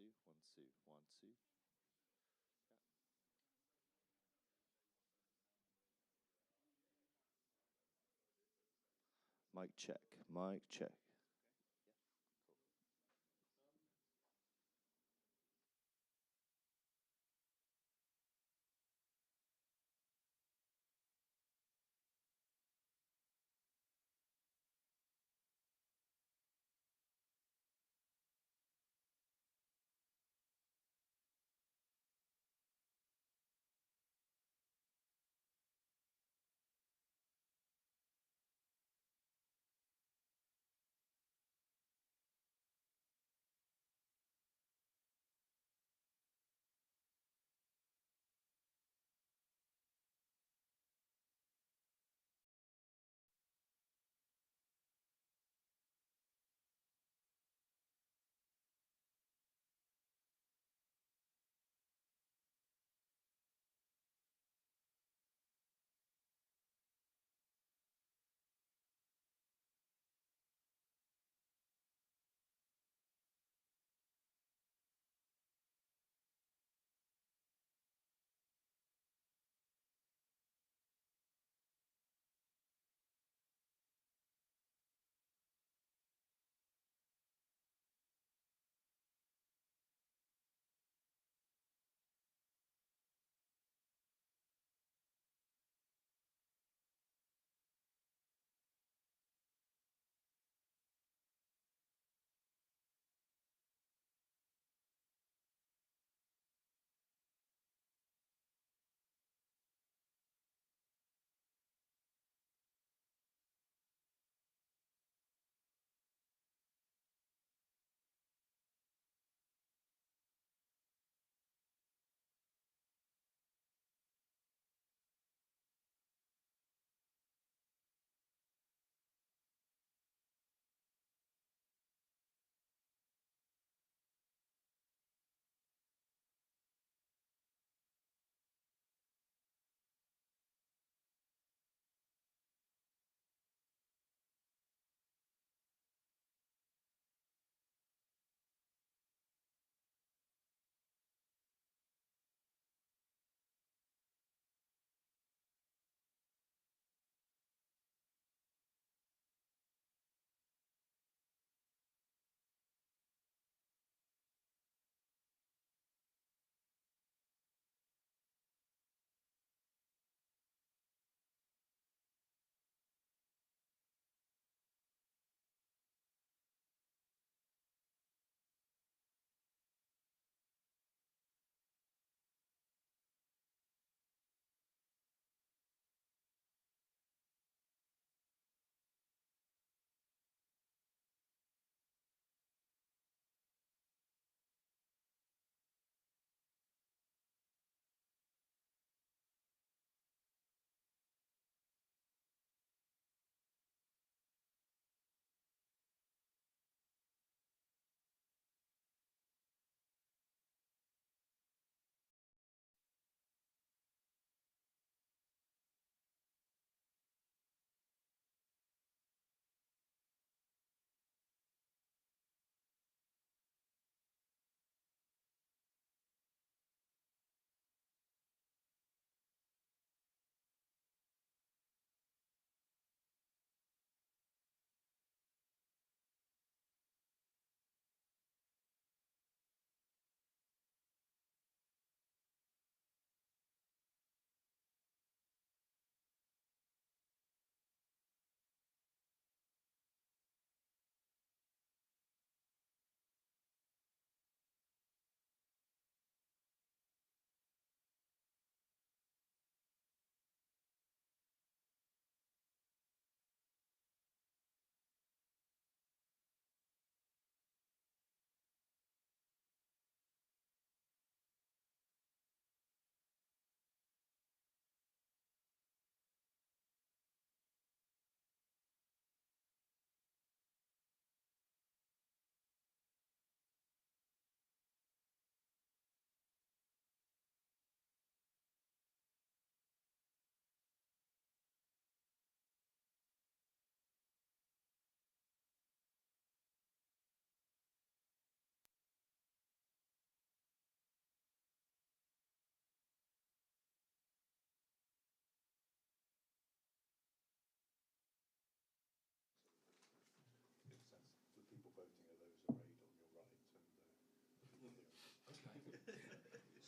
two, one, two, one, two. Yeah. Mic check, mic check.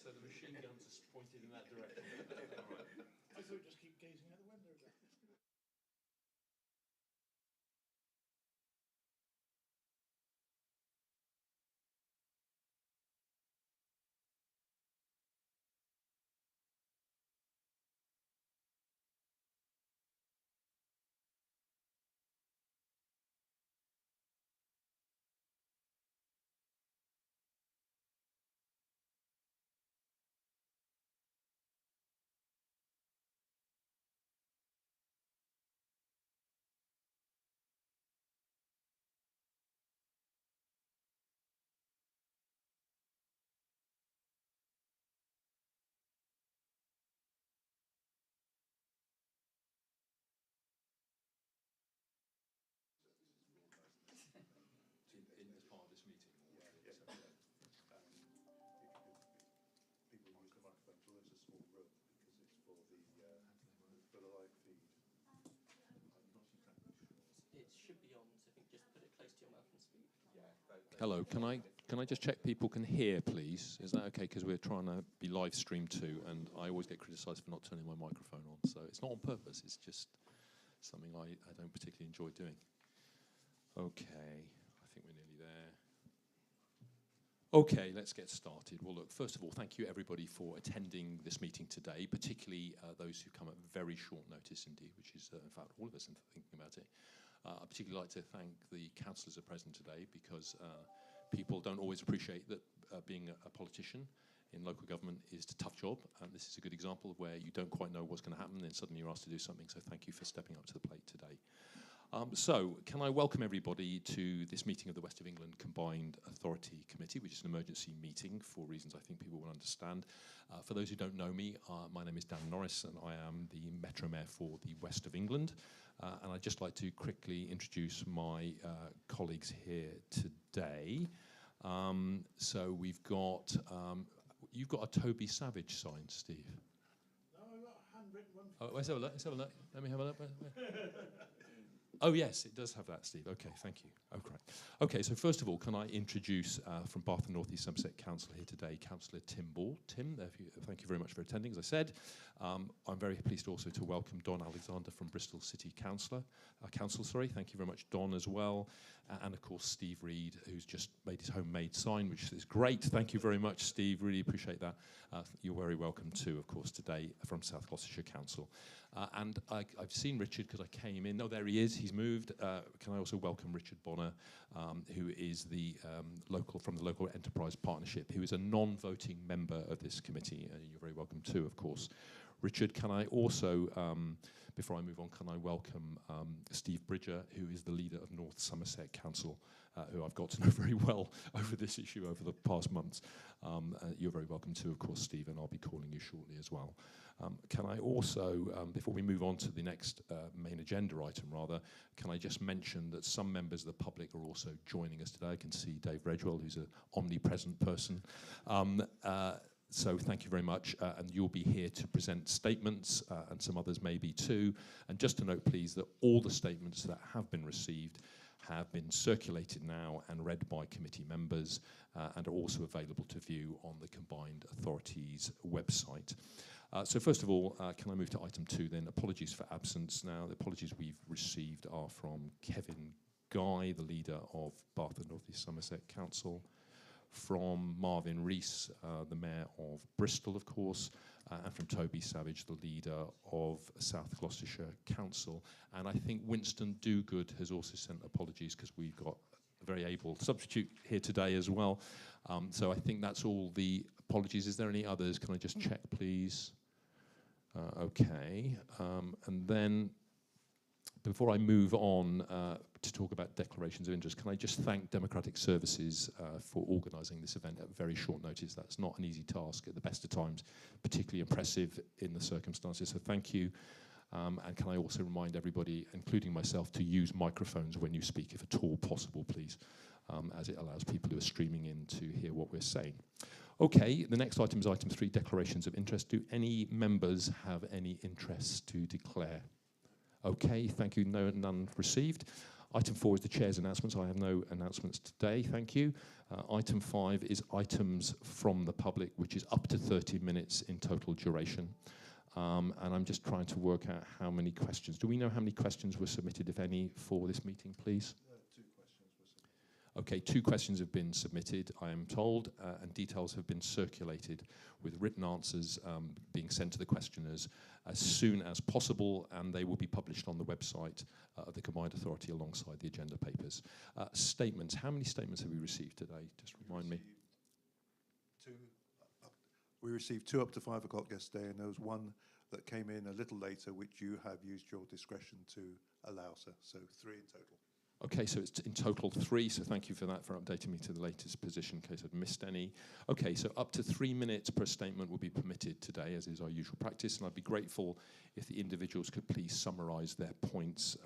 So the machine guns are pointed in that direction. All right. I thought just keep gazing out the window again. As part of this meeting? Yeah. People use the microphone till there's a small room because it's for the live feed. It should be on, so I think just put it close to your mouth and speak. Hello, can I just check people can hear, please? Is that okay? Because we're trying to be live streamed too, and I always get criticised for not turning my microphone on. So it's not on purpose. It's just something I don't particularly enjoy doing. Okay, I think we're nearly there. Okay, let's get started. Well, look, first of all, thank you everybody for attending this meeting today, particularly those who come at very short notice indeed, which is, in fact, all of us thinking about it. I'd particularly like to thank the councillors who are present today because people don't always appreciate that being a politician in local government is a tough job, and this is a good example of where you don't quite know what's going to happen and then suddenly you're asked to do something, so thank you for stepping up to the plate today. So, can I welcome everybody to this meeting of the West of England Combined Authority Committee, which is an emergency meeting for reasons I think people will understand. For those who don't know me, my name is Dan Norris and I am the Metro Mayor for the West of England. And I'd just like to quickly introduce my colleagues here today. So we've got, you've got a Toby Savage sign, Steve. No, I've got a handwritten one. Oh, let's have a look, let's have a look. Let me have a look. Oh, yes, it does have that, Steve. Okay, thank you. Oh, great. Okay, so first of all, can I introduce from Bath and North East Somerset Council here today, Councillor Tim Ball. Tim, thank you very much for attending, as I said. I'm very pleased also to welcome Don Alexander from Bristol City Council. Thank you very much, Don, as well. And, of course, Steve Reed, who's just made his homemade sign, which is great. Thank you very much, Steve. Really appreciate that. You're very welcome, too, of course, today from South Gloucestershire Council. And I've seen Richard because I came in. Oh, there he is. He's moved. Can I also welcome Richard Bonner, who is the from the Local Enterprise Partnership, who is a non-voting member of this committee. You're very welcome too, of course. Richard, can I also, before I move on, can I welcome Steve Bridger, who is the leader of North Somerset Council, who I've got to know very well over this issue over the past months. You're very welcome too, of course, Steve, and I'll be calling you shortly as well. Can I also, before we move on to the next main agenda item, rather, can I just mention that some members of the public are also joining us today. I can see Dave Redwell, who's an omnipresent person. So thank you very much, and you'll be here to present statements, and some others maybe too. And just to note, please, that all the statements that have been received have been circulated now and read by committee members, and are also available to view on the Combined Authorities website. So first of all, can I move to item 2 then? Apologies for absence. Now, the apologies we've received are from Kevin Guy, the leader of Bath and North East Somerset Council, from Marvin Rees, the Mayor of Bristol, of course, and from Toby Savage, the leader of South Gloucestershire Council. And I think Winston Dogood has also sent apologies because we've got a very able substitute here today as well. So I think that's all the apologies. Is there any others? Can I just check, please? Okay. And then, before I move on to talk about declarations of interest, can I just thank Democratic Services for organising this event at very short notice. That's not an easy task at the best of times, particularly impressive in the circumstances, so thank you. And can I also remind everybody, including myself, to use microphones when you speak, if at all possible, please, as it allows people who are streaming in to hear what we're saying. Okay, the next item is item 3, declarations of interest. Do any members have any interest to declare? Okay, thank you. No, none received. Item 4 is the Chair's announcements. I have no announcements today, thank you. Item 5 is items from the public, which is up to 30 minutes in total duration. And I'm just trying to work out how many questions. Do we know how many questions were submitted, if any, for this meeting, please? 2 questions were submitted. Okay, 2 questions have been submitted, I am told, and details have been circulated with written answers being sent to the questioners as soon as possible, and they will be published on the website of the Combined Authority alongside the agenda papers. Statements. How many statements have we received today? Just remind me. We received 2 up to 5 o'clock yesterday, and there was 1 that came in a little later, which you have used your discretion to allow, sir. So 3 in total. Okay, so it's in total 3, so thank you for that, for updating me to the latest position in case I'd missed any. Okay, so up to 3 minutes per statement will be permitted today, as is our usual practice, and I'd be grateful if the individuals could please summarise their points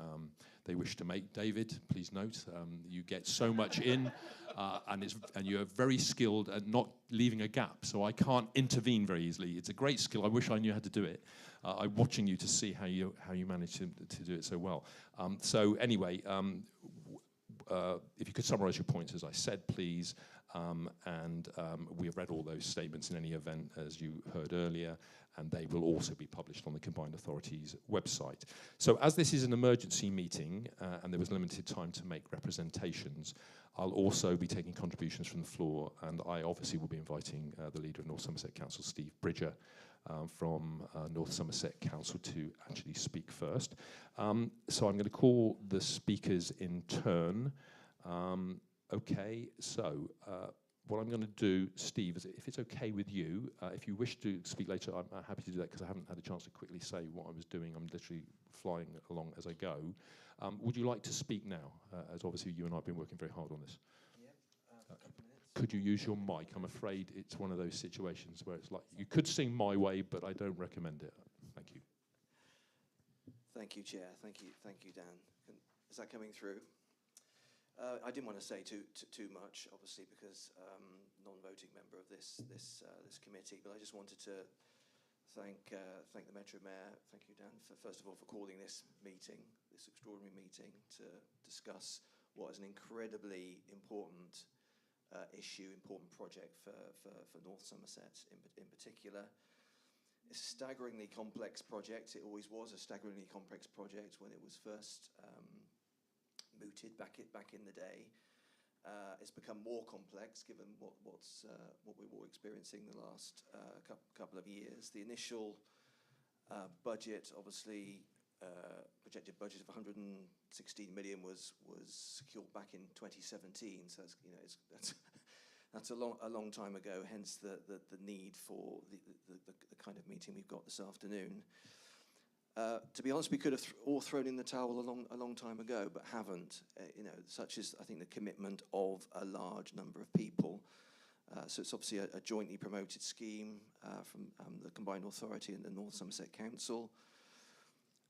they wish to make. David, please note, you get so much in, and you're very skilled at not leaving a gap, so I can't intervene very easily. It's a great skill. I wish I knew how to do it. I'm watching you to see how you manage to do it so well. So anyway, if you could summarise your points, as I said, please. We have read all those statements in any event, as you heard earlier, and they will also be published on the Combined Authorities website. So as this is an emergency meeting, and there was limited time to make representations, I'll also be taking contributions from the floor, and I obviously will be inviting the leader of North Somerset Council, Steve Bridger, from North Somerset Council to actually speak first. So I'm going to call the speakers in turn. Okay, so what I'm going to do, Steve, is if it's okay with you, if you wish to speak later, I'm happy to do that because I haven't had a chance to quickly say what I was doing. I'm literally flying along as I go. Would you like to speak now, as obviously you and I have been working very hard on this? Could you use your mic? I'm afraid it's one of those situations where it's like, you could sing My Way, but I don't recommend it. Thank you. Thank you, Chair. Thank you, Dan. Is that coming through? I didn't want to say too much, obviously, because non-voting member of this committee. But I just wanted to thank the Metro Mayor. Thank you, Dan, first of all for calling this meeting, this extraordinary meeting, to discuss what is an incredibly important important project for North Somerset in particular. It's a staggeringly complex project. It always was a staggeringly complex project when it was first mooted back in the day. It's become more complex given what we were experiencing the last couple of years. The initial budget, obviously, projected budget of 116 million was secured back in 2017. So that's a long time ago. Hence the need for the kind of meeting we've got this afternoon. To be honest, we could have all thrown in the towel a long time ago, but haven't. Such is, I think, the commitment of a large number of people. So it's obviously a jointly promoted scheme from the Combined Authority and the North Somerset Council.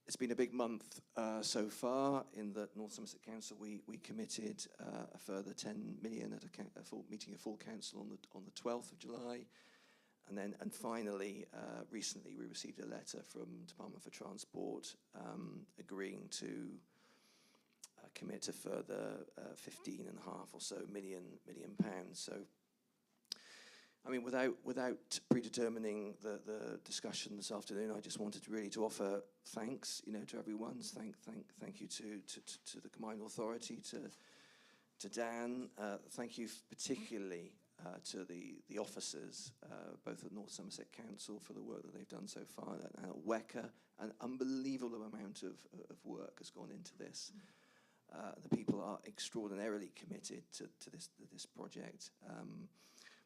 It's been a big month so far. In that North Somerset Council, we committed a further 10 million at a full meeting of full council on the 12th of July. And finally, recently we received a letter from Department for Transport agreeing to commit a further 15.5 or so million pounds. So, I mean, without predetermining the discussion this afternoon, I just wanted to offer thanks, to everyone. Thank you to the Combined Authority, to Dan. Thank you particularly to the officers, both at North Somerset Council, for the work that they've done so far, and at WECA. An unbelievable amount of work has gone into this. The people are extraordinarily committed to this project.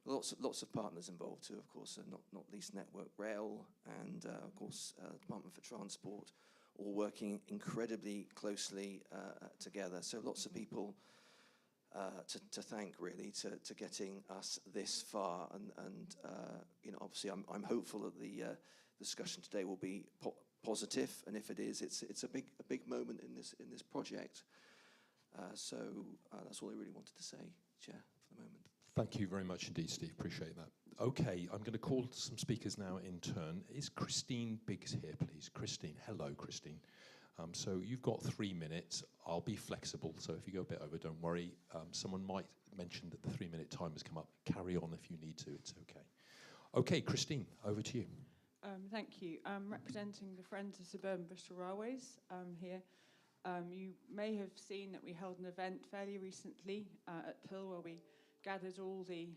Lots of partners involved too, of course, not least Network Rail and, of course, Department for Transport, all working incredibly closely together. So lots of people to thank, really, to getting us this far. And obviously, I'm hopeful that the discussion today will be positive. And if it is, it's a big moment in this project. So that's all I really wanted to say, Chair, for the moment. Thank you very much indeed, Steve. Appreciate that. Okay, I'm going to call some speakers now in turn. Is Christine Biggs here, please? Christine. Hello, Christine. So you've got 3 minutes. I'll be flexible, so if you go a bit over, don't worry. Someone might mention that the 3-minute time has come up. Carry on if you need to, it's okay. Okay, Christine, over to you. Thank you. I'm representing the Friends of Suburban Bristol Railways here. You may have seen that we held an event fairly recently at Pill where we gathered all the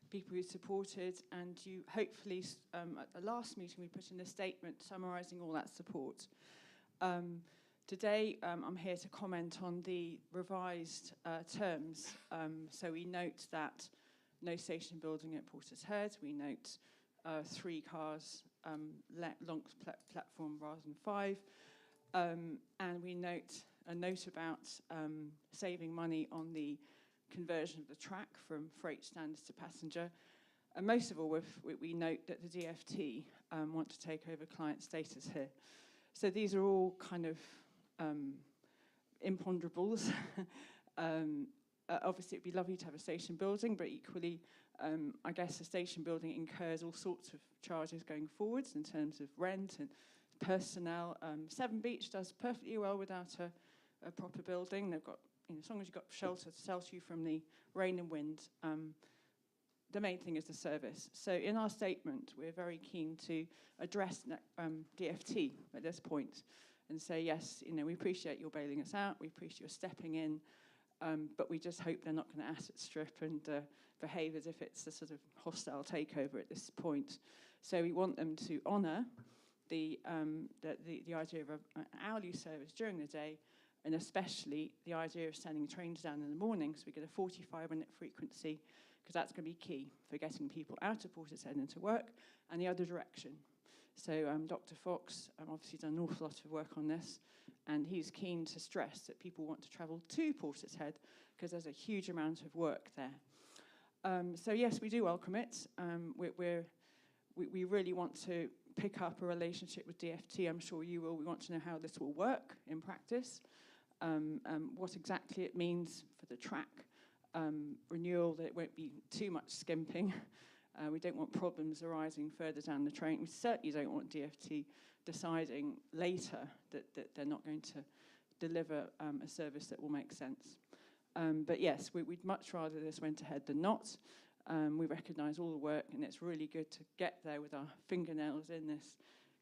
people who supported, and you hopefully, at the last meeting, we put in a statement summarising all that support. Today, I'm here to comment on the revised terms. So we note that no station building at Portishead. We note 3 cars, long platform rather than 5. And we note a note about saving money on the conversion of the track from freight standards to passenger. And most of all, we note that the DFT want to take over client status here. So these are all kind of imponderables. Obviously, it'd be lovely to have a station building, but equally, I guess a station building incurs all sorts of charges going forwards in terms of rent and personnel. Severn Beach does perfectly well without a proper building. They've got, as long as you've got shelter to shelter you from the rain and wind, the main thing is the service. So in our statement, we're very keen to address DFT at this point and say, yes, we appreciate your bailing us out, we appreciate your stepping in, but we just hope they're not going to asset strip and behave as if it's a sort of hostile takeover at this point. So we want them to honour the idea of an hourly service during the day, and especially the idea of sending trains down in the morning so we get a 45-minute frequency, because that's going to be key for getting people out of Portishead into work and the other direction. So Dr. Fox obviously done an awful lot of work on this, and he's keen to stress that people want to travel to Portishead because there's a huge amount of work there. So yes, we do welcome it. We really want to pick up a relationship with DFT. I'm sure you will. We want to know how this will work in practice, what exactly it means for the track renewal, that it won't be too much skimping. We don't want problems arising further down the train. We certainly don't want DFT deciding later that they're not going to deliver a service that will make sense. But yes, we'd much rather this went ahead than not. We recognise all the work, and it's really good to get there with our fingernails in this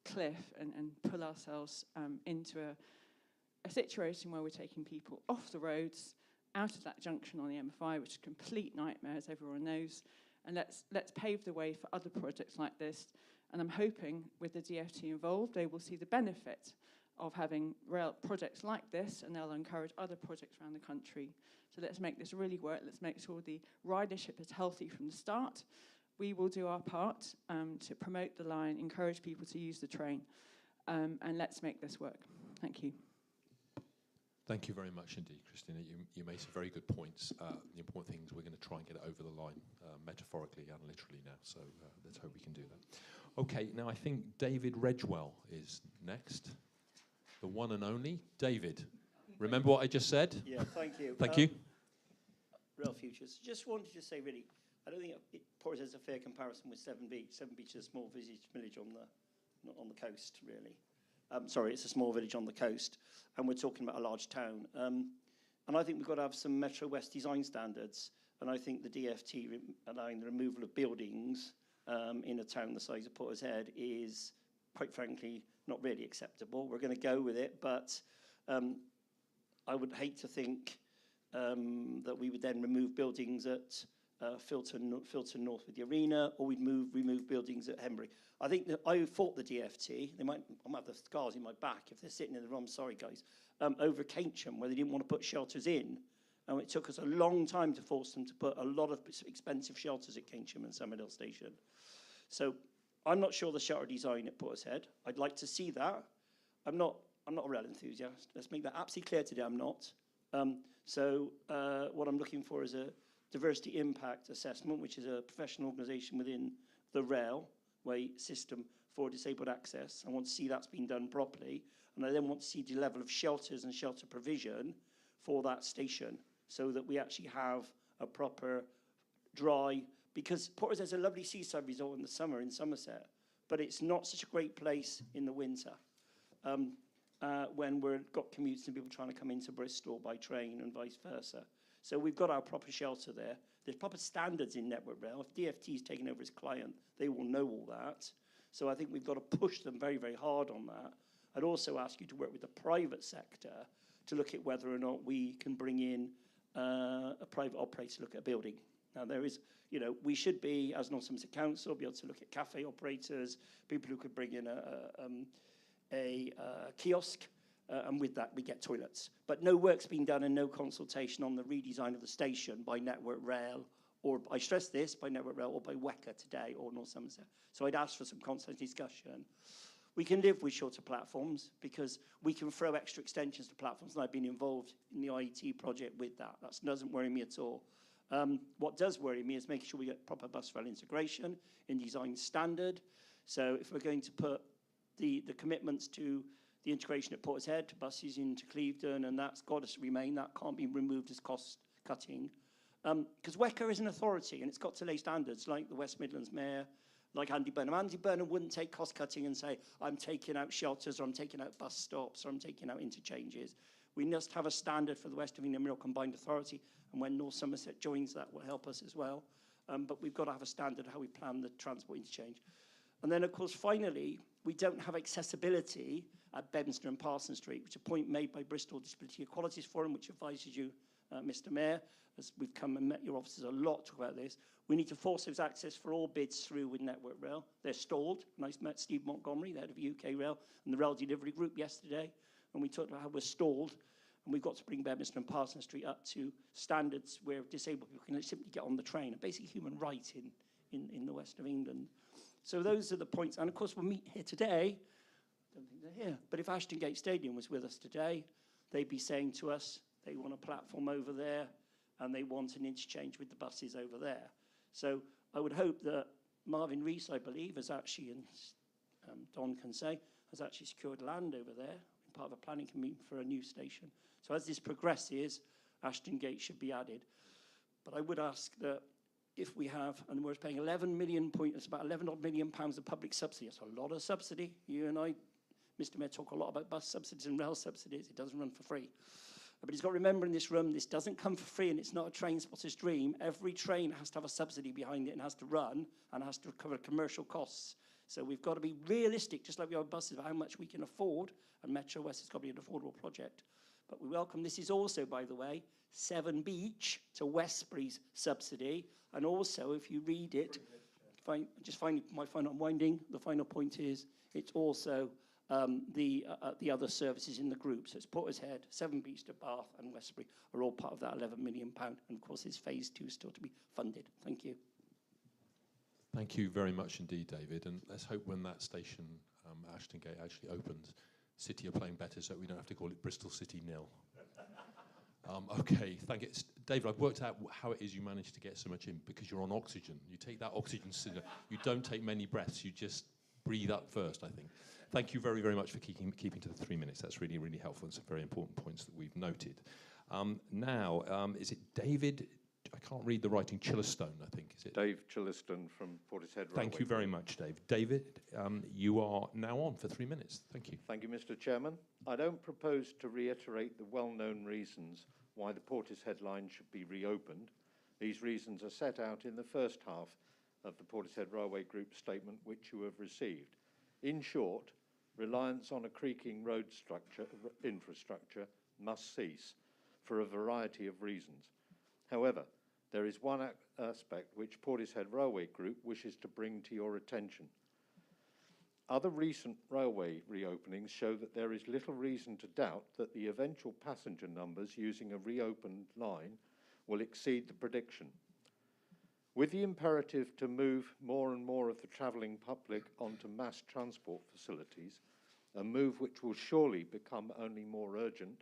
cliff and pull ourselves into a situation where we're taking people off the roads, out of that junction on the M5, which is a complete nightmare, as everyone knows, and let's pave the way for other projects like this. And I'm hoping with the DFT involved, they will see the benefit of having rail projects like this, and they'll encourage other projects around the country. So let's make this really work. Let's make sure the ridership is healthy from the start. We will do our part to promote the line, encourage people to use the train, and let's make this work. Thank you. Thank you very much indeed, Christina. You made some very good points. The important thing is we're going to try and get it over the line, metaphorically and literally now, so let's hope we can do that. Okay, now I think David Redgewell is next. The one and only David. Remember what I just said? Yeah, thank you. Thank you. Rail Futures. Just wanted to say, really, I don't think Portishead is a fair comparison with Severn Beach. Severn Beach is a small village not on the coast, really. Sorry, it's a small village on the coast, and we're talking about a large town. And I think we've got to have some METROWEST design standards, and I think the DFT allowing the removal of buildings in a town the size of Portishead is, quite frankly, not really acceptable. We're going to go with it, but I would hate to think that we would then remove buildings at Filton North with the arena, or we'd remove buildings at Henbury. I think that I fought the DFT. I might have the scars in my back if they're sitting in the room. Sorry, guys. Over Keynsham, where they didn't want to put shelters in, and it took us a long time to force them to put a lot of expensive shelters at Keynsham and Summerhill Station. So I'm not sure the shelter design at Portishead. I'd like to see that. I'm not a rail enthusiast. Let's make that absolutely clear today. I'm not. So what I'm looking for is a diversity impact assessment, which is a professional organisation within the railway system for disabled access. I want to see that's been done properly, and I then want to see the level of shelters and shelter provision for that station, so that we actually have a proper dry, because Portishead's a lovely seaside resort in the summer in Somerset, but it's not such a great place in the winter. when we've got commutes and people trying to come into Bristol by train and vice versa. So we've got our proper shelter there. There's proper standards in Network Rail. If DFT is taking over as client, they will know all that. So I think we've got to push them very, very hard on that. I'd also ask you to work with the private sector to look at whether or not we can bring in a private operator to look at a building. Now, there is, you know, we should be, as North Somerset Council, be able to look at cafe operators, people who could bring in a kiosk, and with that, we get toilets. But no work's been done and no consultation on the redesign of the station by Network Rail, or I stress this, by Network Rail or by WECA today, or North Somerset. So I'd ask for some constant discussion. We can live with shorter platforms because we can throw extra extensions to platforms, and I've been involved in the IET project with that. That doesn't worry me at all. What does worry me is making sure we get proper bus rail integration in design standard. So if we're going to put the commitments to the integration at Portishead, buses into Clevedon, and that's got to remain, that can't be removed as cost cutting. Because WECA is an authority and it's got to lay standards like the West Midlands Mayor, like Andy Burnham. Andy Burnham wouldn't take cost cutting and say, I'm taking out shelters, or I'm taking out bus stops, or I'm taking out interchanges. We must have a standard for the West of England Rail Combined Authority, and when North Somerset joins that will help us as well. But we've got to have a standard how we plan the transport interchange. And then, of course, finally, we don't have accessibility at Bedminster and Parsons Street, which is a point made by Bristol Disability Equalities Forum, which advises you, Mr. Mayor, as we've come and met your officers a lot to talk about this. We need to force those access for all bids through with Network Rail. They're stalled. And I met Steve Montgomery, the head of UK Rail, and the Rail Delivery Group yesterday, and we talked about how we're stalled. And we've got to bring Bedminster and Parsons Street up to standards where disabled people can simply get on the train, a basic human right in the West of England. So those are the points. And of course, we'll meet here today. I don't think they're here. But if Ashton Gate Stadium was with us today, they'd be saying to us, they want a platform over there, and they want an interchange with the buses over there. So I would hope that Marvin Rees, I believe, has actually, and Don can say, has actually secured land over there, part of a planning committee for a new station. So as this progresses, Ashton Gate should be added. But I would ask that if we have, and we're paying 11 million, it's about 11 odd million pounds of public subsidy. That's a lot of subsidy. You and I, Mr. Mayor, talk a lot about bus subsidies and rail subsidies. It doesn't run for free. But he's got to remember in this room, this doesn't come for free, and it's not a train spotter's dream. Every train has to have a subsidy behind it and has to run and has to cover commercial costs. So we've got to be realistic, just like we are with buses, about how much we can afford, and METROWEST is got to be an affordable project. But we welcome, this is also, by the way, Severn Beach to Westbury's subsidy, and also, if you read it, my final unwinding, the final point is, it's also the other services in the group. So it's Portishead, Severn Beach to Bath, and Westbury are all part of that £11 million. And of course, there's phase 2 still to be funded. Thank you. Thank you very much indeed, David. And let's hope when that station, Ashton Gate, actually opens, City are playing better, so we don't have to call it Bristol City 0. Okay, thank you. David, I've worked out how it is you manage to get so much in, because you're on oxygen. You take that oxygen, you don't take many breaths, you just breathe up first, I think. Thank you very, very much for keeping to the 3 minutes. That's really, really helpful. And some very important points that we've noted. Now, is it David? I can't read the writing. Chillestone, I think, is it? Dave Chillestone from Portishead Railway. Thank you very much, Dave. David, you are now on for 3 minutes. Thank you. Thank you, Mr. Chairman. I don't propose to reiterate the well-known reasons why the Portishead line should be reopened. These reasons are set out in the first half of the Portishead Railway Group statement, which you have received. In short, reliance on a creaking road infrastructure must cease for a variety of reasons. However, there is one aspect which Portishead Railway Group wishes to bring to your attention. Other recent railway reopenings show that there is little reason to doubt that the eventual passenger numbers using a reopened line will exceed the prediction. With the imperative to move more and more of the travelling public onto mass transport facilities, a move which will surely become only more urgent,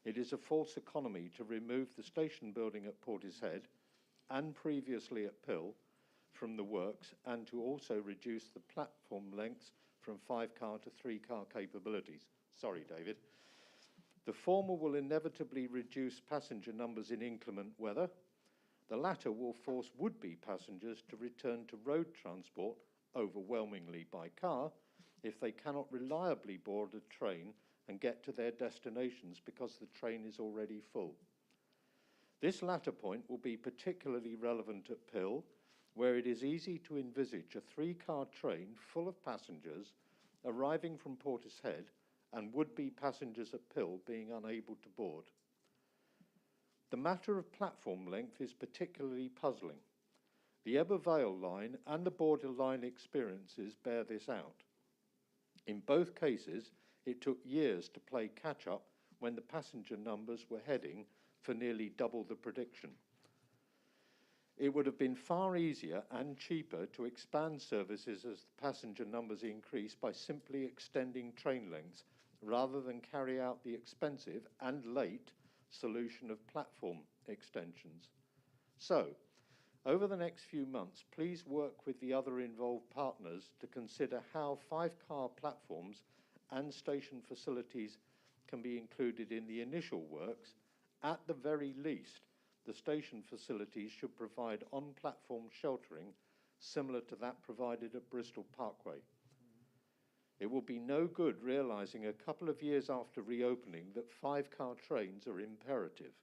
it is a false economy to remove the station building at Portishead and previously at Pill from the works, and to also reduce the platform lengths from 5-car to 3-car capabilities. Sorry, David. The former will inevitably reduce passenger numbers in inclement weather. The latter will force would-be passengers to return to road transport, overwhelmingly by car, if they cannot reliably board a train and get to their destinations because the train is already full. This latter point will be particularly relevant at Pill, where it is easy to envisage a 3-car train full of passengers arriving from Portishead and would-be passengers at Pill being unable to board. The matter of platform length is particularly puzzling. The Ebbw Vale line and the borderline experiences bear this out. In both cases, it took years to play catch-up when the passenger numbers were heading for nearly double the prediction. It would have been far easier and cheaper to expand services as the passenger numbers increase by simply extending train lengths rather than carry out the expensive and late solution of platform extensions. So, over the next few months, please work with the other involved partners to consider how 5-car platforms and station facilities can be included in the initial works. At the very least, the station facilities should provide on-platform sheltering similar to that provided at Bristol Parkway. It will be no good realising a couple of years after reopening that 5-car trains are imperative,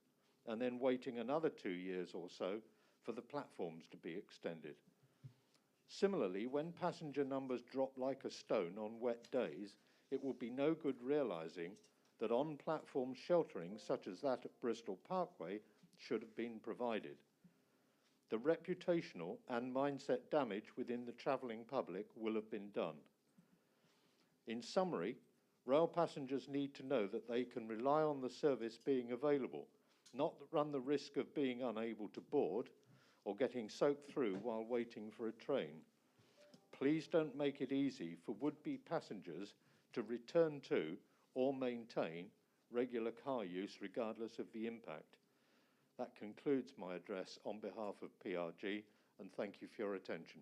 and then waiting another 2 years or so for the platforms to be extended. Similarly, when passenger numbers drop like a stone on wet days, it will be no good realising that on-platform sheltering, such as that at Bristol Parkway, should have been provided. The reputational and mindset damage within the travelling public will have been done. In summary, rail passengers need to know that they can rely on the service being available, not run the risk of being unable to board or getting soaked through while waiting for a train. Please don't make it easy for would-be passengers to return to or maintain regular car use regardless of the impact. That concludes my address on behalf of PRG, and thank you for your attention.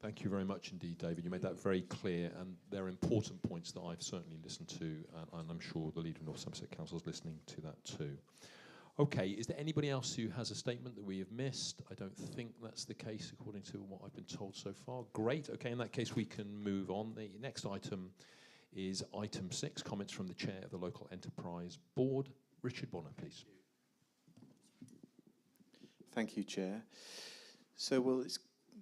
Thank you very much indeed, David. You made that very clear, and they're important points that I've certainly listened to, and I'm sure the leader of North Somerset Council is listening to that too. Okay, is there anybody else who has a statement that we have missed? I don't think that's the case according to what I've been told so far. Great, okay, in that case we can move on. The next item is item 6, comments from the chair of the Local Enterprise Board. Richard Bonner, please. Thank you, Chair. So, well, it's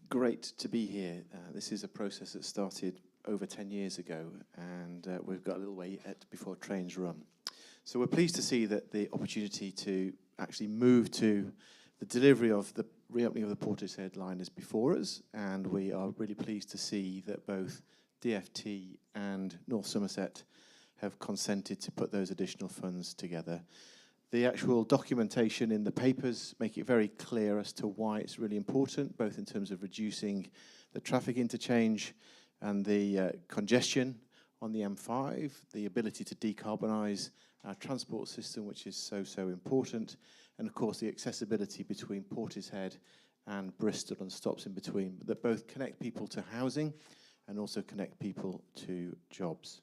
great to be here. This is a process that started over 10 years ago, and we've got a little way yet before trains run. So we're pleased to see that the opportunity to actually move to the delivery of the reopening of the Portishead line is before us, and we are really pleased to see that both DFT and North Somerset have consented to put those additional funds together. The actual documentation in the papers make it very clear as to why it's really important, both in terms of reducing the traffic interchange and the congestion on the M5, the ability to decarbonise our transport system, which is so important, and of course the accessibility between Portishead and Bristol and stops in between, that both connect people to housing and also connect people to jobs.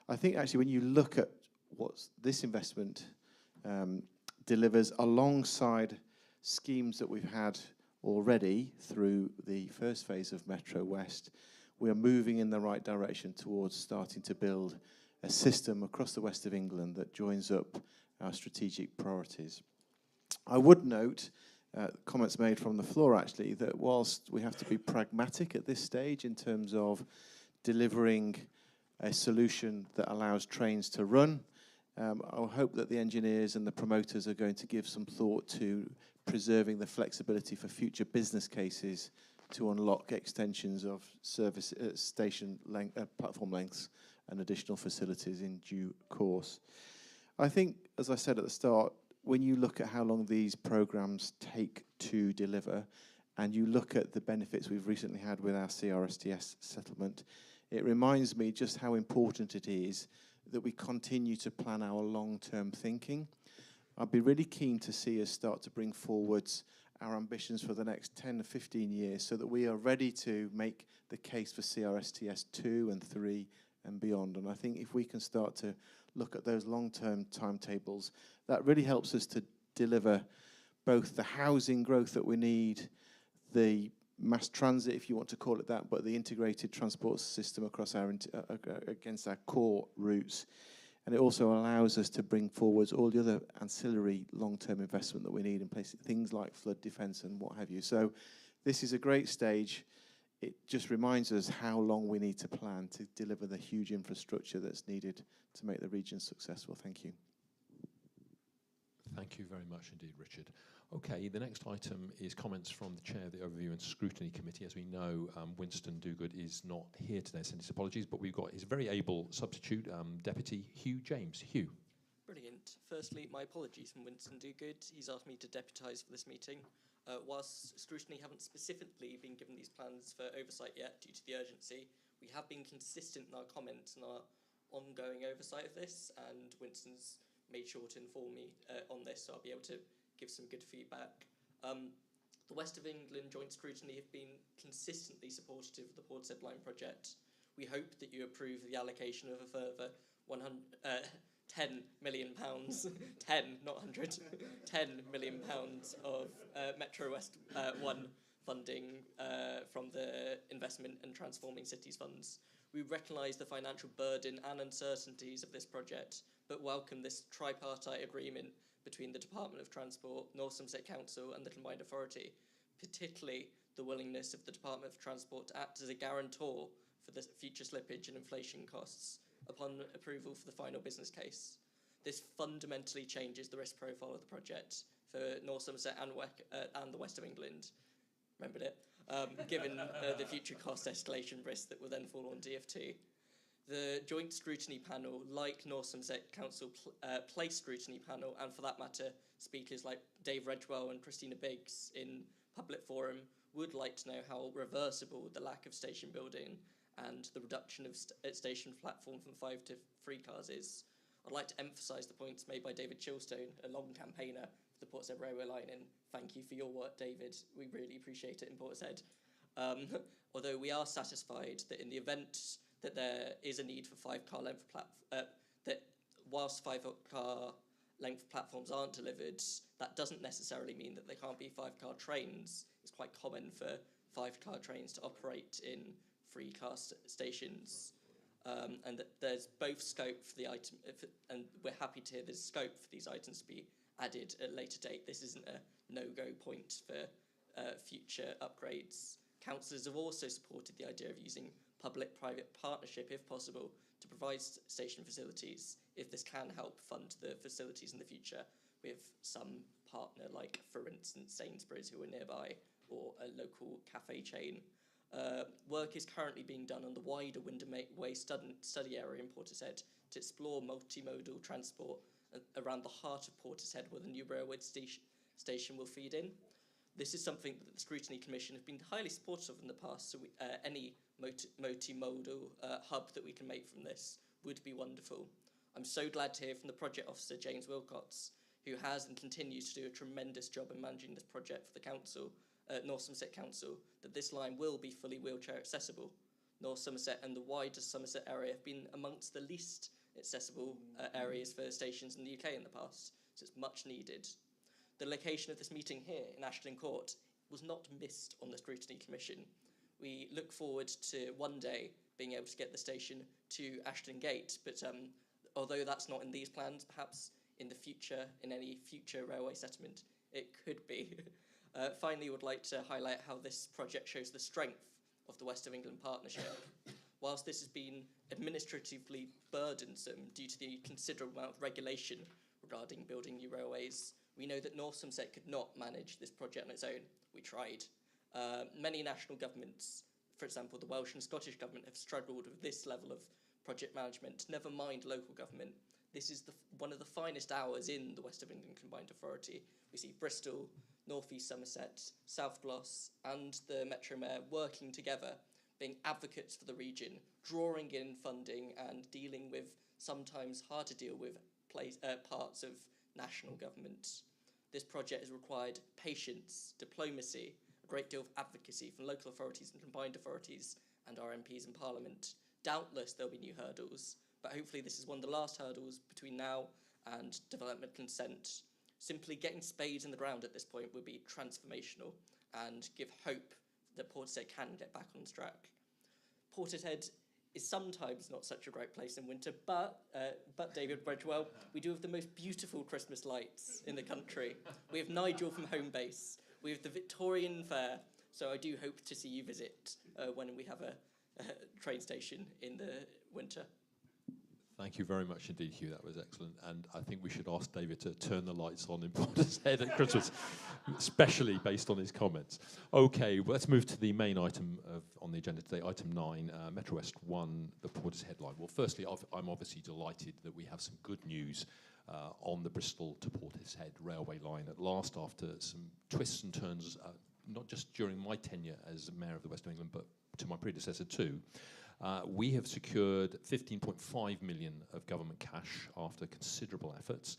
I think actually when you look at what this investment delivers alongside schemes that we've had already through the first phase of METROWEST, we are moving in the right direction towards starting to build a system across the west of England that joins up our strategic priorities. I would note comments made from the floor actually that whilst we have to be pragmatic at this stage in terms of delivering a solution that allows trains to run, I hope that the engineers and the promoters are going to give some thought to preserving the flexibility for future business cases to unlock extensions of service station length, platform lengths and additional facilities in due course. I think, as I said at the start, when you look at how long these programs take to deliver, and you look at the benefits we've recently had with our CRSTS settlement, it reminds me just how important it is that we continue to plan our long-term thinking. I'd be really keen to see us start to bring forwards our ambitions for the next 10 to 15 years so that we are ready to make the case for CRSTS 2 and 3 and beyond. And I think if we can start to look at those long-term timetables, that really helps us to deliver both the housing growth that we need, the mass transit, if you want to call it that, but the integrated transport system across our against our core routes. And it also allows us to bring forwards all the other ancillary long-term investment that we need in place, things like flood defence and what have you. So this is a great stage. It just reminds us how long we need to plan to deliver the huge infrastructure that's needed to make the region successful. Thank you. Thank you very much indeed, Richard. Okay, the next item is comments from the Chair of the Overview and Scrutiny Committee. As we know, Winston Dogood is not here today, sends his apologies, but we've got his very able substitute, Deputy Hugh James. Hugh. Brilliant. Firstly, my apologies from Winston Dogood. He's asked me to deputise for this meeting. Whilst Scrutiny haven't specifically been given these plans for oversight yet due to the urgency, we have been consistent in our comments and our ongoing oversight of this, and Winston's made sure to inform me on this, so I'll be able to give some good feedback. The West of England Joint Scrutiny have been consistently supportive of the Portishead Line project. We hope that you approve the allocation of a further £10 million, 10, not 100, £10 million of METROWEST 1 funding from the Investment and Transforming Cities funds. We recognise the financial burden and uncertainties of this project, but welcome this tripartite agreement between the Department of Transport, North Somerset Council and Little Mine Authority, particularly the willingness of the Department of Transport to act as a guarantor for the future slippage and inflation costs upon approval for the final business case. This fundamentally changes the risk profile of the project for North Somerset and the West of England. Remembered it? Given the future cost escalation risk that will then fall on DFT. The Joint Scrutiny Panel, like North Somerset Council Place Scrutiny Panel, and for that matter, speakers like Dave Redwell and Christina Biggs in Public Forum, would like to know how reversible the lack of station building and the reduction of station platform from 5 to 3 cars is. I'd like to emphasise the points made by David Chilstone, a long campaigner for the Portishead Railway line, and thank you for your work, David. We really appreciate it in Portishead. Although we are satisfied that in the event that there is a need for 5-car length that whilst 5-car length platforms aren't delivered, that doesn't necessarily mean that they can't be 5-car trains. It's quite common for 5-car trains to operate in 3-car stations, and that there's both scope for the item, and we're happy to hear there's scope for these items to be added at a later date. This isn't a no-go point for future upgrades. Councillors have also supported the idea of using public-private partnership, if possible, to provide station facilities, if this can help fund the facilities in the future with some partner, like, for instance, Sainsbury's, who are nearby, or a local cafe chain. Work is currently being done on the wider Wyndham Way study area in Portishead to explore multimodal transport around the heart of Portishead, where the new railway station will feed in. This is something that the Scrutiny Commission have been highly supportive of in the past, so any multimodal hub that we can make from this would be wonderful. I'm so glad to hear from the project officer, James Wilcox, who has and continues to do a tremendous job in managing this project for the council, North Somerset Council, that this line will be fully wheelchair accessible. North Somerset and the wider Somerset area have been amongst the least accessible areas for stations in the UK in the past, so it's much needed. The location of this meeting here in Ashton Court was not missed on the Scrutiny Commission. We look forward to one day being able to get the station to Ashton Gate, but although that's not in these plans, perhaps in the future, in any future railway settlement, it could be. Finally, would like to highlight how this project shows the strength of the West of England partnership. Whilst this has been administratively burdensome due to the considerable amount of regulation regarding building new railways, we know that North Somerset could not manage this project on its own. We tried. Many national governments, for example, the Welsh and Scottish government, have struggled with this level of project management, never mind local government. This is one of the finest hours in the West of England Combined Authority. We see Bristol, North East Somerset, South Gloss and the Metro Mayor working together, being advocates for the region, drawing in funding and dealing with sometimes hard to deal with parts of national government. This project has required patience, diplomacy, a great deal of advocacy from local authorities and combined authorities and our MPs in Parliament. Doubtless there'll be new hurdles, but hopefully this is one of the last hurdles between now and development consent. Simply getting spades in the ground at this point would be transformational and give hope that Portishead can get back on track. Portishead is sometimes not such a great place in winter, but David Bridgewell, we do have the most beautiful Christmas lights in the country. We have Nigel from Home Base. We have the Victorian Fair. So I do hope to see you visit when we have a train station in the winter. Thank you very much indeed, Hugh. That was excellent. And I think we should ask David to turn the lights on in Portishead at Christmas, especially based on his comments. Okay, well, let's move to the main item on the agenda today, item 9, METROWEST 1, the Portishead line. Well, firstly, I'm obviously delighted that we have some good news on the Bristol to Portishead railway line at last, after some twists and turns, not just during my tenure as Mayor of the West of England, but to my predecessor too. We have secured 15.5 million of government cash after considerable efforts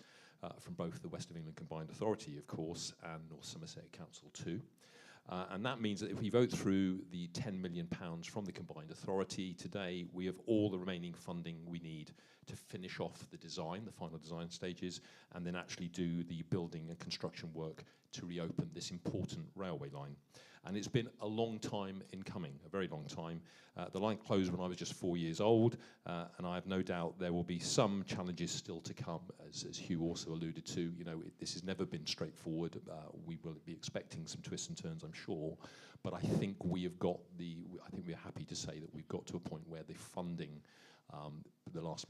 from both the West of England Combined Authority, of course, and North Somerset Council too. And that means that if we vote through the £10 million from the Combined Authority today, we have all the remaining funding we need to finish off the design, the final design stages, and then actually do the building and construction work to reopen this important railway line. And it's been a long time in coming, a very long time. The line closed when I was just 4 years old, and I have no doubt there will be some challenges still to come, as Hugh also alluded to. You know, this has never been straightforward. We will be expecting some twists and turns, I'm sure. But I think we have got I think we're happy to say that we've got to a point where the funding, the last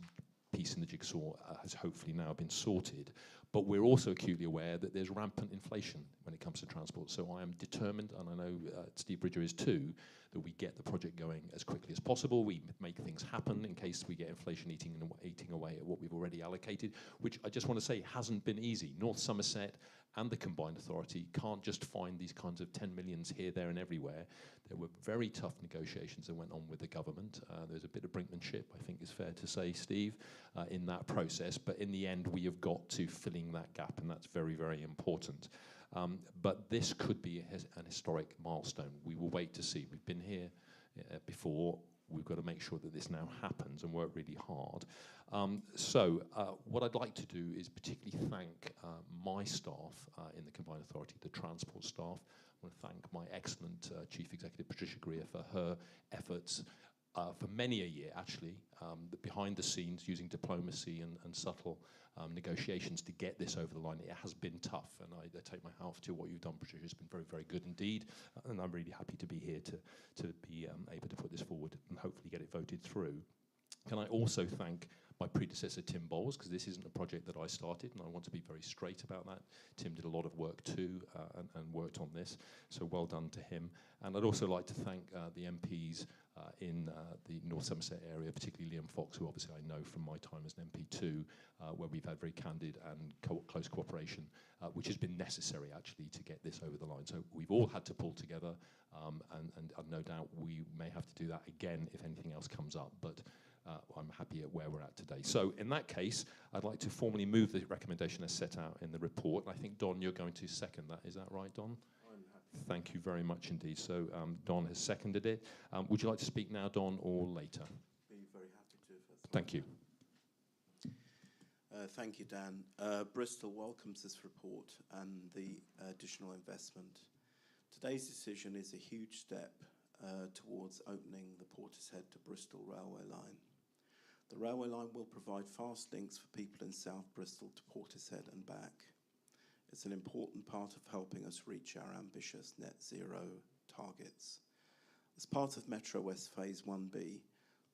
piece in the jigsaw, has hopefully now been sorted. But we're also acutely aware that there's rampant inflation when it comes to transport. So I am determined, and I know Steve Bridger is too, that we get the project going as quickly as possible. We make things happen in case we get inflation eating away at what we've already allocated, which I just want to say hasn't been easy. North Somerset and the Combined Authority can't just find these kinds of 10 millions here, there and everywhere. There were very tough negotiations that went on with the government. There's a bit of brinkmanship, I think is fair to say, Steve, in that process. But in the end, we have got to filling that gap, and that's very, very important. But this could be an historic milestone. We will wait to see. We've been here before. We've got to make sure that this now happens and work really hard. So what I'd like to do is particularly thank my staff in the Combined Authority, the transport staff. I want to thank my excellent Chief Executive, Patricia Greer, for her efforts for many a year, actually, behind the scenes, using diplomacy and subtle negotiations to get this over the line. It has been tough, and I take my hat off to what you've done, Patricia. It's been very, very good indeed, and I'm really happy to be here to be able to put this forward and hopefully get it voted through. Can I also thank my predecessor, Tim Bowles, because this isn't a project that I started, and I want to be very straight about that. Tim did a lot of work too, and worked on this, so well done to him. And I'd also like to thank the MPs in the North Somerset area, particularly Liam Fox, who obviously I know from my time as an MP too, where we've had very candid and close cooperation, which has been necessary actually to get this over the line. So we've all had to pull together, and no doubt we may have to do that again if anything else comes up, but I'm happy at where we're at today. So in that case, I'd like to formally move the recommendation as set out in the report. I think, Don, you're going to second that. Is that right, Don? I'm happy. Thank you very much indeed. So Don has seconded it. Would you like to speak now, Don, or later? Be very happy to. Thank you. Thank you, Dan. Bristol welcomes this report and the additional investment. Today's decision is a huge step towards opening the Portishead to Bristol railway line. The railway line will provide fast links for people in South Bristol to Portishead and back. It's an important part of helping us reach our ambitious net zero targets. As part of METROWEST Phase 1B,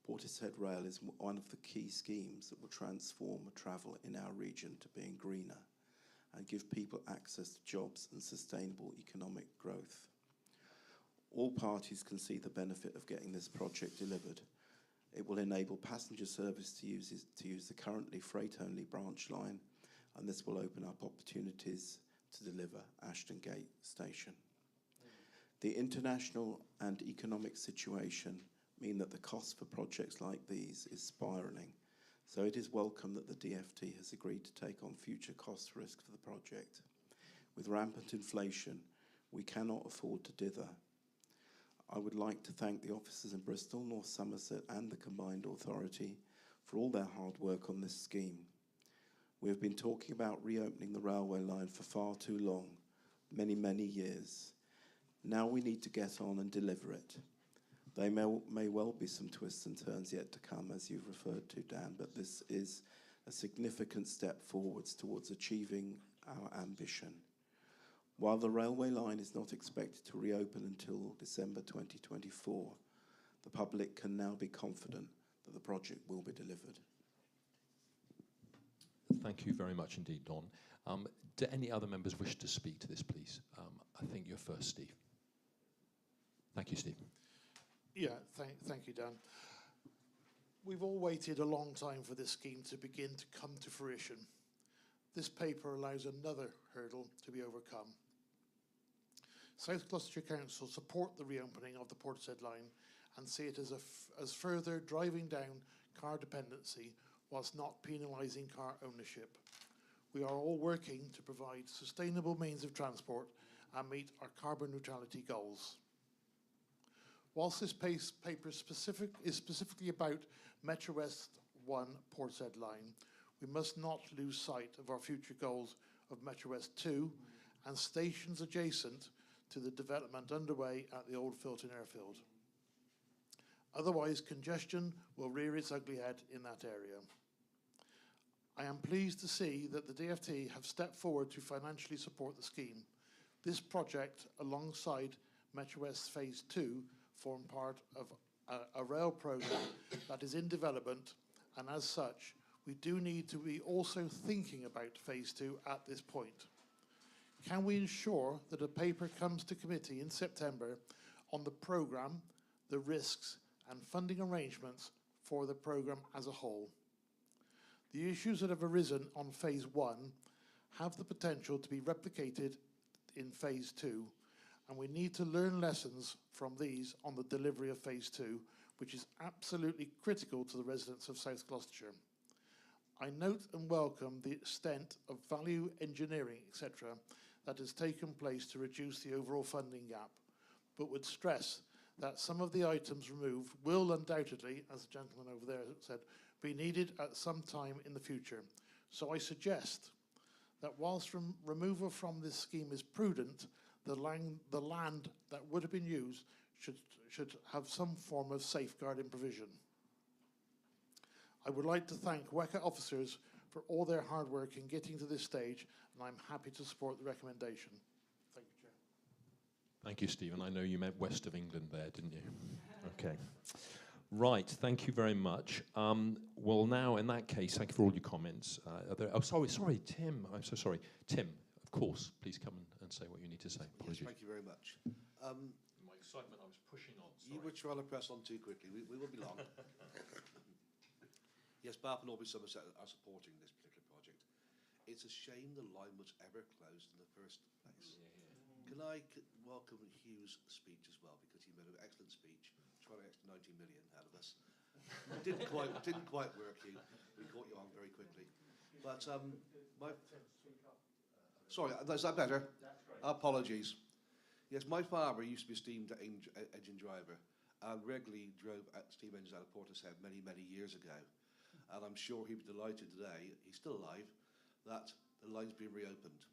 Portishead Rail is one of the key schemes that will transform travel in our region to being greener and give people access to jobs and sustainable economic growth. All parties can see the benefit of getting this project delivered. It will enable passenger service to use the currently freight-only branch line, and this will open up opportunities to deliver Ashton Gate Station. The international and economic situation mean that the cost for projects like these is spiralling, so it is welcome that the DfT has agreed to take on future cost risk for the project. With rampant inflation, we cannot afford to dither. I would like to thank the officers in Bristol, North Somerset and the Combined Authority for all their hard work on this scheme. We have been talking about reopening the railway line for far too long, many, many years. Now we need to get on and deliver it. There may well be some twists and turns yet to come, as you've referred to, Dan, but this is a significant step forwards towards achieving our ambition. While the railway line is not expected to reopen until December 2024, the public can now be confident that the project will be delivered. Thank you very much indeed, Don. Do any other members wish to speak to this, please? I think you're first, Steve. Thank you, Steve. Yeah, thank you, Dan. We've all waited a long time for this scheme to begin to come to fruition. This paper allows another hurdle to be overcome. South Gloucestershire Council support the reopening of the Portishead line and see it as further driving down car dependency whilst not penalising car ownership. We are all working to provide sustainable means of transport and meet our carbon neutrality goals. Whilst this paper is specifically about METROWEST 1 Portishead line, we must not lose sight of our future goals of METROWEST 2 and stations adjacent to the development underway at the old Filton airfield. Otherwise, congestion will rear its ugly head in that area. I am pleased to see that the DfT have stepped forward to financially support the scheme. This project, alongside METROWEST Phase 2, form part of a rail programme that is in development, and as such, we do need to be also thinking about Phase 2 at this point. Can we ensure that a paper comes to committee in September on the programme, the risks, and funding arrangements for the programme as a whole? The issues that have arisen on Phase 1 have the potential to be replicated in Phase 2, and we need to learn lessons from these on the delivery of Phase 2, which is absolutely critical to the residents of South Gloucestershire. I note and welcome the extent of value engineering, etc., that has taken place to reduce the overall funding gap, but would stress that some of the items removed will undoubtedly, as the gentleman over there said, be needed at some time in the future. So I suggest that whilst removal from this scheme is prudent, the land that would have been used should have some form of safeguarding provision. I would like to thank WECA officers for all their hard work in getting to this stage, and I'm happy to support the recommendation. Thank you, Chair. Thank you, Stephen. I know you meant west of England there, didn't you? Okay. Right, thank you very much. Well, now, in that case, thank you for all your comments. Sorry, Tim. I'm so sorry. Tim, of course, please come and say what you need to say. Apologies. Yes, thank you very much. My excitement, I was pushing on. Sorry. You were trying to press on too quickly. We won't be long. Yes, Bath and Norby Somerset are supporting this particular project. It's a shame the line was ever closed in the first place. Yeah. Can I welcome Hugh's speech as well, because he made an excellent speech, trying to extra 90 million out of us. didn't quite work, Hugh. We caught you on very quickly. But sorry, is that better? That's great. Apologies. Yes, my father used to be a steam engine driver and regularly drove steam engines out of Portishead many, many years ago. And I'm sure he'd be delighted today, he's still alive, that the line's been reopened.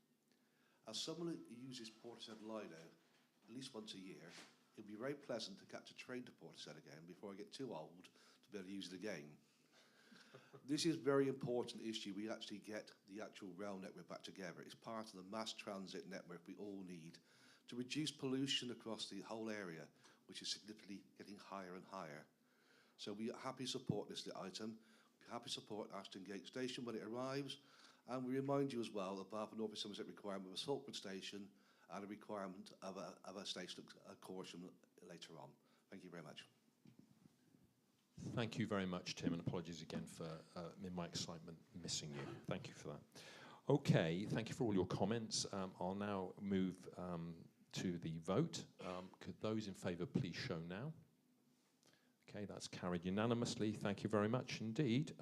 As someone who uses Portishead Lido at least once a year, it'd be very pleasant to catch a train to Portishead again before I get too old to be able to use it again. This is a very important issue. We actually get the actual rail network back together. It's part of the mass transit network we all need to reduce pollution across the whole area, which is significantly getting higher and higher. So we are happy to support this item. We're happy to support Ashton Gate Station when it arrives. And we remind you as well that Bath and Norby Somerset requirement of a Saltwood Station and a requirement of a station at Corsham later on. Thank you very much. Thank you very much, Tim, and apologies again for in my excitement missing you. Thank you for that. Okay, thank you for all your comments. I'll now move to the vote. Could those in favour please show now? Okay, that's carried unanimously. Thank you very much indeed.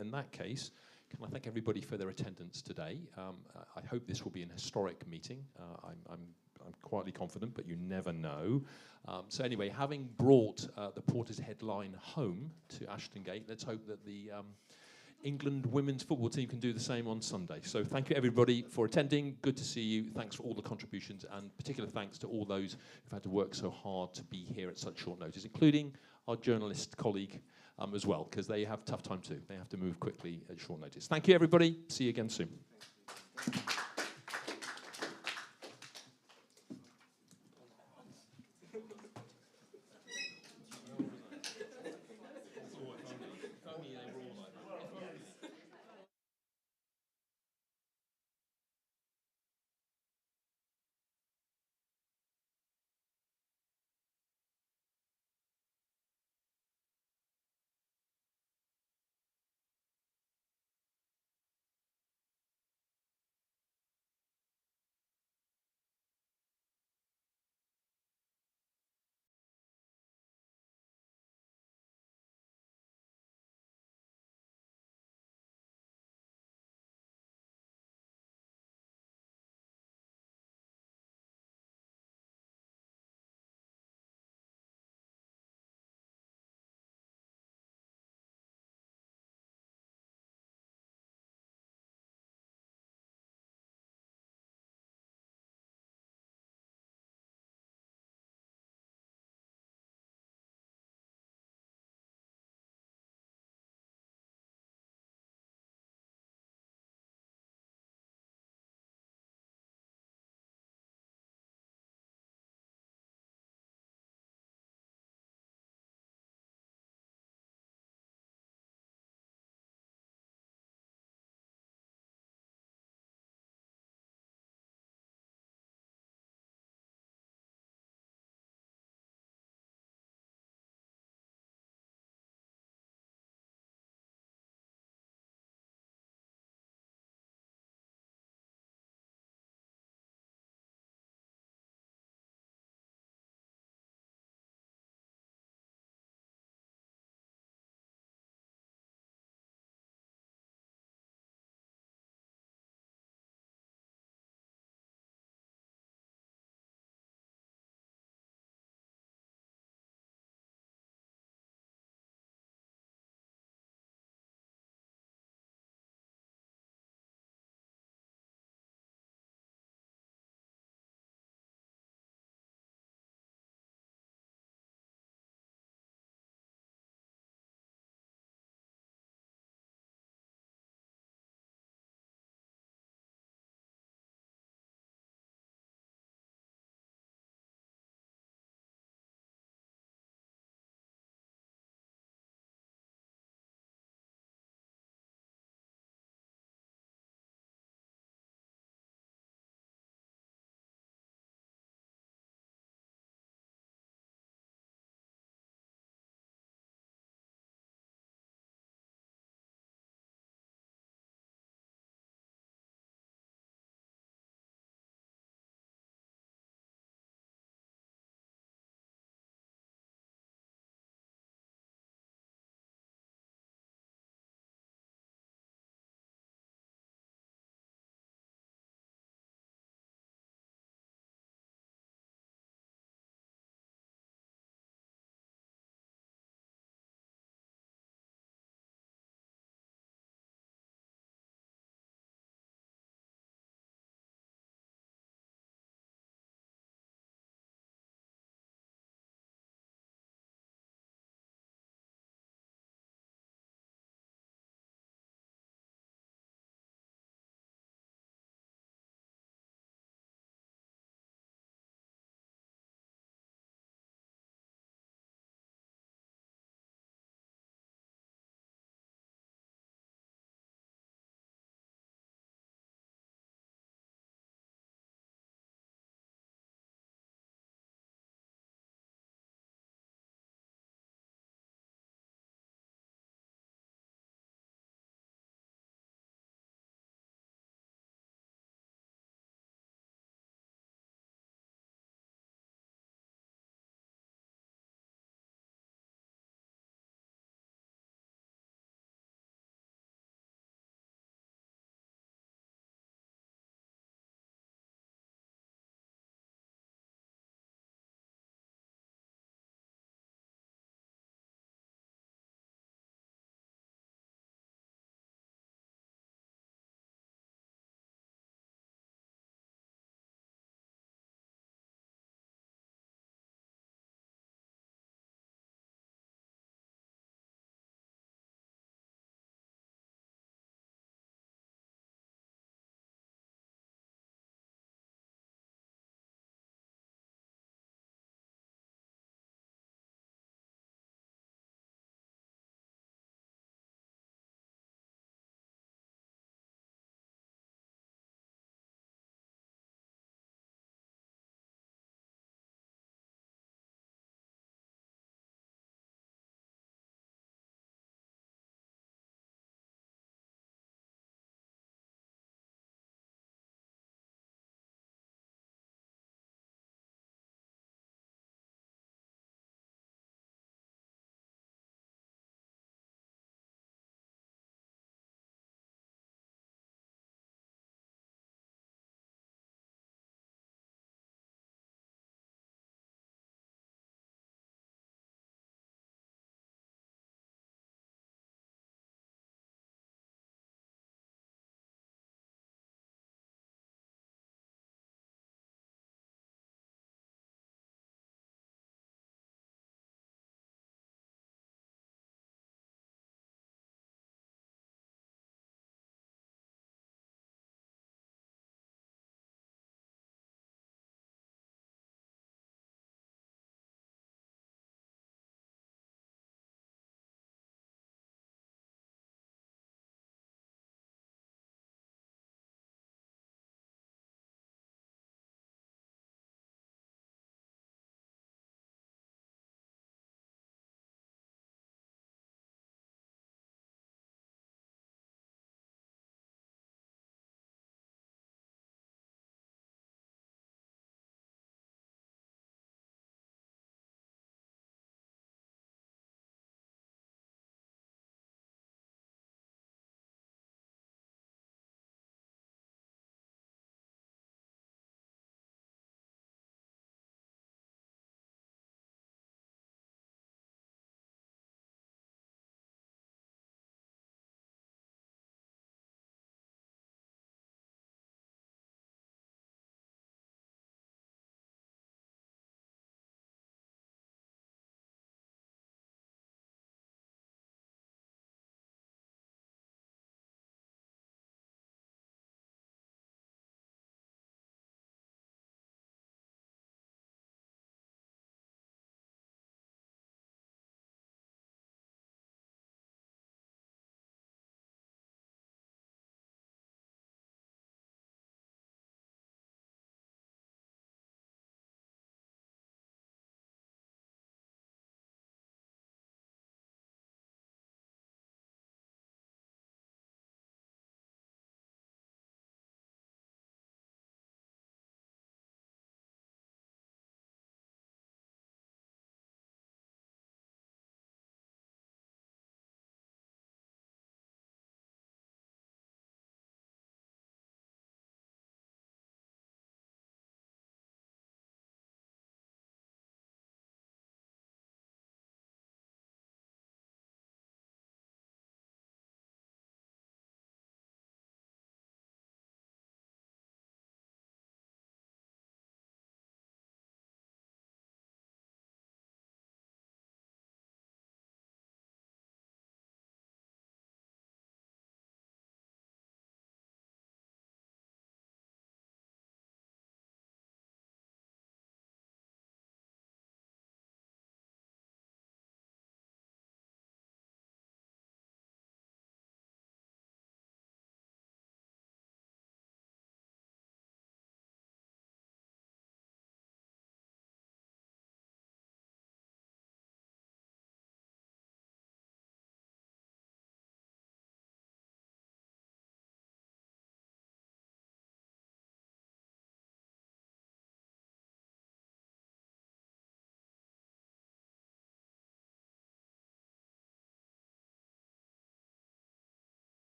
In that case, can I thank everybody for their attendance today? I hope this will be an historic meeting. I'm quietly confident, but you never know. So anyway, having brought the Portishead line home to Ashton Gate, let's hope that the England women's football team can do the same on Sunday. So thank you, everybody, for attending. Good to see you. Thanks for all the contributions, and particular thanks to all those who've had to work so hard to be here at such short notice, including our journalist colleague as well, because they have a tough time too. They have to move quickly at short notice. Thank you, everybody. See you again soon.